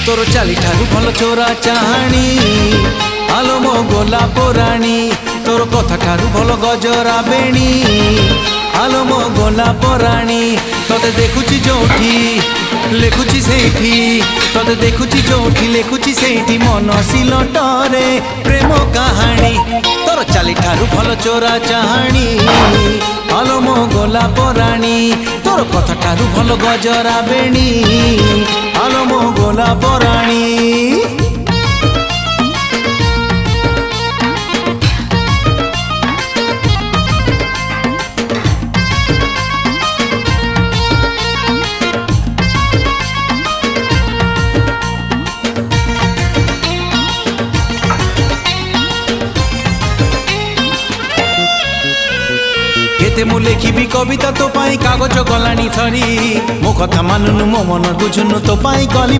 तोर चाली ठारू भल चोरा चाहाणी आलो मो गोलाप राणी तोर कथा ठारू भल गजरा बेणी आलो मो गोलाप राणी तोते देखुची जोठी लेखुची सेठी तोते देखुची जोठी लेखुची सेठी मन सिलटरे प्रेम कहानी तोर चाली ठारू भल चोरा चाहाणी आलो मो गोलाप राणी तोर कथा ठारू भल गजरा बेणी आलो मो गोलाप राणी। केते मु लेखिबी कविता तो पाई कागज गलानी थरी मो कथा मानुनु मो मन बुझुनु तो पाई गली